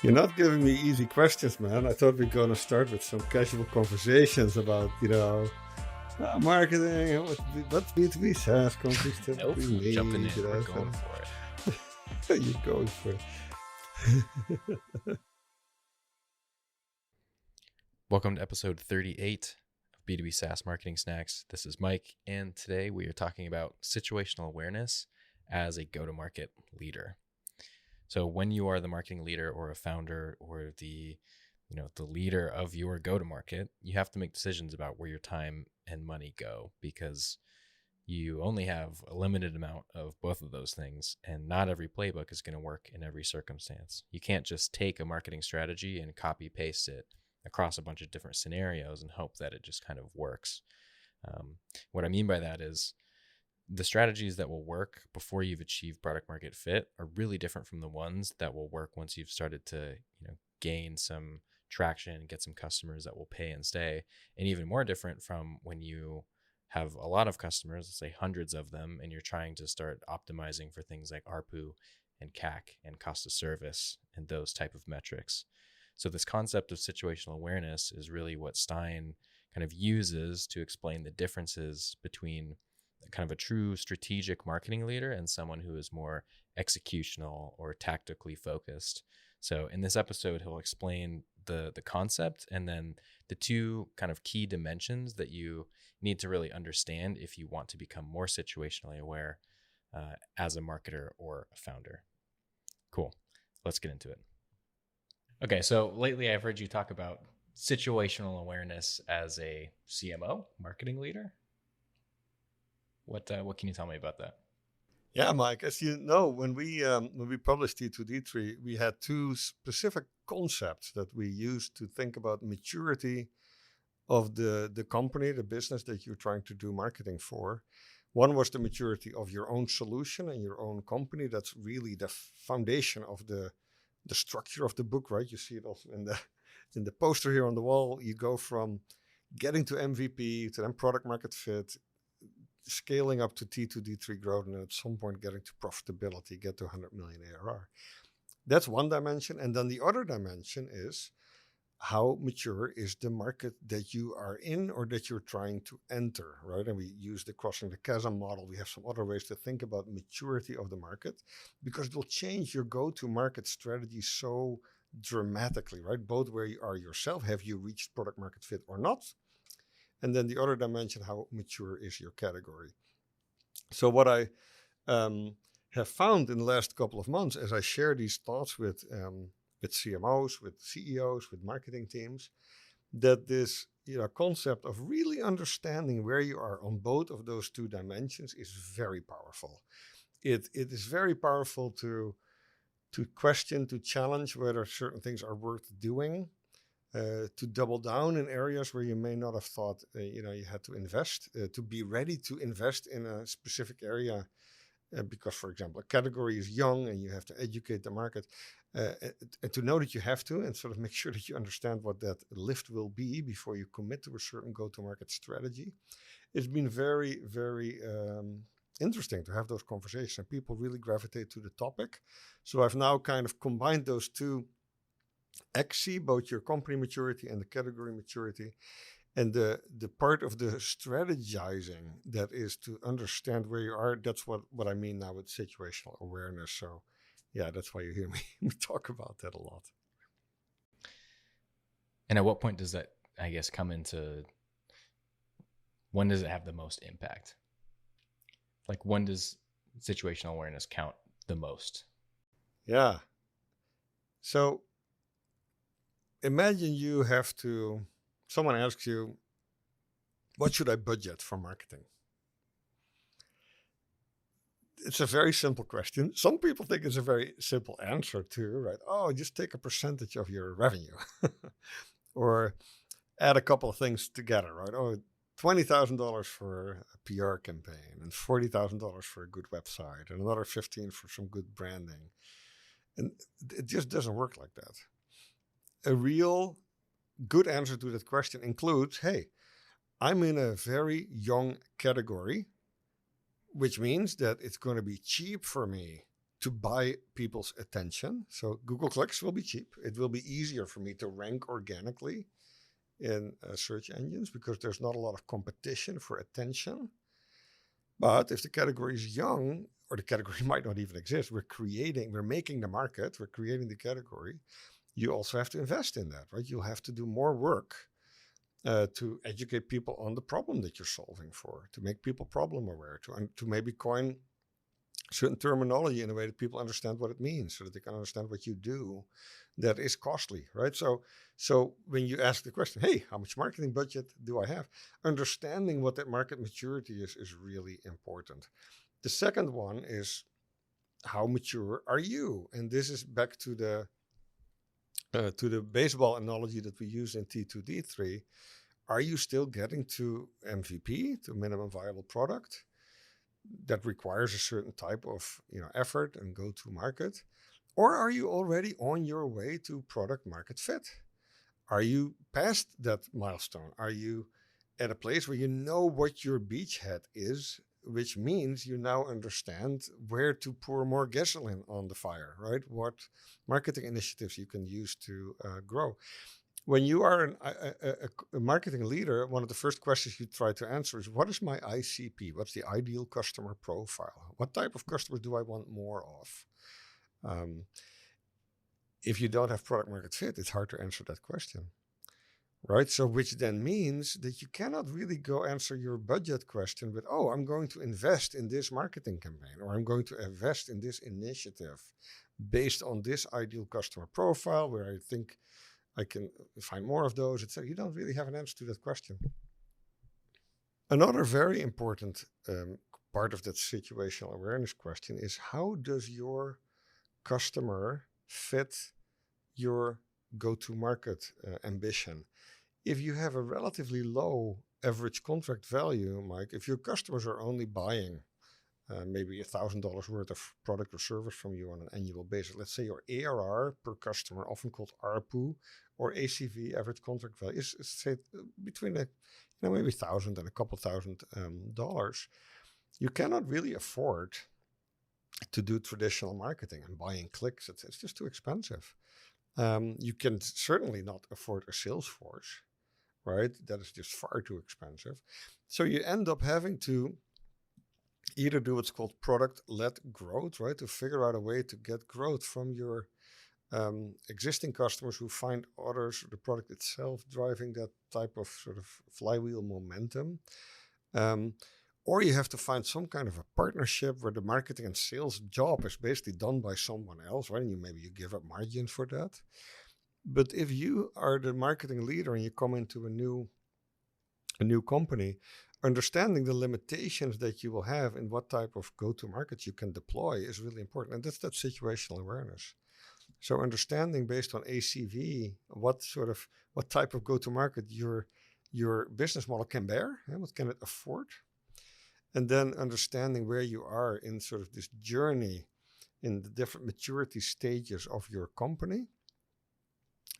You're not giving me easy questions, man. I thought we are going to start with some casual conversations about, marketing, what B2B SaaS companies Nope, typically need. jumping in. We're going for it. You're going for it. Welcome to episode 38 of B2B SaaS Marketing Snacks. This is Mike, and today we are talking about situational awareness as a go-to-market leader. So when you are the marketing leader or a founder or the leader of your go-to-market, you have to make decisions about where your time and money go, because you only have a limited amount of both of those things, and not every playbook is going to work in every circumstance. You can't just take a marketing strategy and copy paste it across a bunch of different scenarios and hope that it just kind of works. What I mean by that is the strategies that will work before you've achieved product market fit are really different from the ones that will work once you've started to gain some traction, get some customers that will pay and stay, and even more different from when you have a lot of customers, let's say hundreds of them, and you're trying to start optimizing for things like ARPU and CAC and cost of service and those type of metrics. So this concept of situational awareness is really what Stijn kind of uses to explain the differences between kind of a true strategic marketing leader and someone who is more executional or tactically focused. So in this episode, he'll explain the concept and then the two kind of key dimensions that you need to really understand if you want to become more situationally aware as a marketer or a founder. Cool. Let's get into it. Okay, so lately I've heard you talk about situational awareness as a CMO, marketing leader. What can you tell me about that? Yeah, Mike, as you know, when we published T2D3, we had two specific concepts that we used to think about maturity of the company, the business that you're trying to do marketing for. One was the maturity of your own solution and your own company. That's really the foundation of the structure of the book, right? You see it also in the poster here on the wall. You go from getting to MVP to then product market fit, scaling up to T2D3 growth, and at some point getting to profitability, get to 100 million ARR. That's one dimension. And then the other dimension is how mature is the market that you are in or that you're trying to enter, right? And we use the crossing the chasm model. We have some other ways to think about maturity of the market, because it will change your go-to-market strategy so dramatically, right? Both where you are yourself, have you reached product market fit or not? And then the other dimension, how mature is your category? So what I have found in the last couple of months as I share these thoughts with CMOs, with CEOs, with marketing teams, that this concept of really understanding where you are on both of those two dimensions is very powerful. It is very powerful to question, to challenge whether certain things are worth doing, to double down in areas where you may not have thought you had to invest, to be ready to invest in a specific area because, for example, a category is young and you have to educate the market, and to know that you have to, and sort of make sure that you understand what that lift will be before you commit to a certain go-to-market strategy. It's been very, very interesting to have those conversations, and people really gravitate to the topic. So I've now kind of combined those two axes, both your company maturity and the category maturity. And the part of the strategizing that is to understand where you are, that's what I mean now with situational awareness. So yeah, that's why you hear me talk about that a lot. And at what point does that, I guess, come into, when does it have the most impact? Like, when does situational awareness count the most? Yeah. So imagine someone asks you, what should I budget for marketing? It's a very simple question. Some people think it's a very simple answer too, right? Oh, just take a percentage of your revenue or add a couple of things together, right? Oh, $20,000 for a PR campaign and $40,000 for a good website and another 15 for some good branding. And it just doesn't work like that. A real good answer to that question includes, hey, I'm in a very young category, which means that it's going to be cheap for me to buy people's attention. So Google clicks will be cheap. It will be easier for me to rank organically in search engines because there's not a lot of competition for attention. But if the category is young, or the category might not even exist, we're making the market, we're creating the category. You also have to invest in that, right? You'll have to do more work to educate people on the problem that you're solving for, to make people problem aware, to maybe coin certain terminology in a way that people understand what it means, so that they can understand what you do. That is costly, right? So when you ask the question, hey, how much marketing budget do I have? Understanding what that market maturity is really important. The second one is, how mature are you? And this is back to the baseball analogy that we use in T2D3. Are you still getting to MVP, to minimum viable product? That requires a certain type of effort and go to market, or are you already on your way to product market fit? Are you past that milestone? Are you at a place where you know what your beachhead is, which means you now understand where to pour more gasoline on the fire, right? What marketing initiatives you can use to grow. When you are a marketing leader, one of the first questions you try to answer is, what is my ICP? What's the ideal customer profile? What type of customers do I want more of? If you don't have product market fit, it's hard to answer that question, right? So which then means that you cannot really go answer your budget question with, oh, I'm going to invest in this marketing campaign, or I'm going to invest in this initiative based on this ideal customer profile where I think I can find more of those, etc. You don't really have an answer to that question. Another very important part of that situational awareness question is, how does your customer fit your go-to-market ambition? If you have a relatively low average contract value, Mike, if your customers are only buying maybe $1,000 worth of product or service from you on an annual basis. Let's say your ARR per customer, often called ARPU, or ACV, average contract value, is say between maybe $1,000 and a couple $1,000. You cannot really afford to do traditional marketing and buying clicks. It's just too expensive. You can certainly not afford a sales force, right? That is just far too expensive. So you end up having to either do what's called product-led growth, right? To figure out a way to get growth from your existing customers who find others, the product itself, driving that type of sort of flywheel momentum. Or you have to find some kind of a partnership where the marketing and sales job is basically done by someone else, right? And maybe you give up margin for that. But if you are the marketing leader and you come into a new company, understanding the limitations that you will have and what type of go-to-market you can deploy is really important. And that's that situational awareness. So understanding based on ACV, what type of go-to-market your business model can bear, and what can it afford? And then understanding where you are in sort of this journey in the different maturity stages of your company.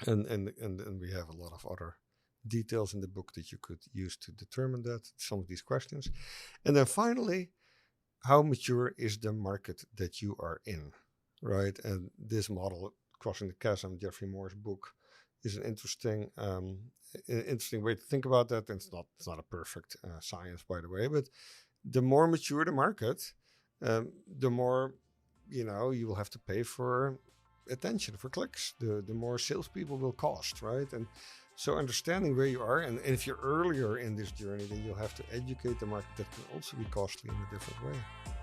And we have a lot of other details in the book that you could use to determine that, some of these questions. And then finally, how mature is the market that you are in, right? And this model, Crossing the Chasm, Jeffrey Moore's book, is an interesting way to think about that. And it's not a perfect science, by the way, but the more mature the market, the more you will have to pay for attention, for clicks. The more salespeople will cost, right? And so understanding where you are, and if you're earlier in this journey, then you'll have to educate the market. That can also be costly in a different way.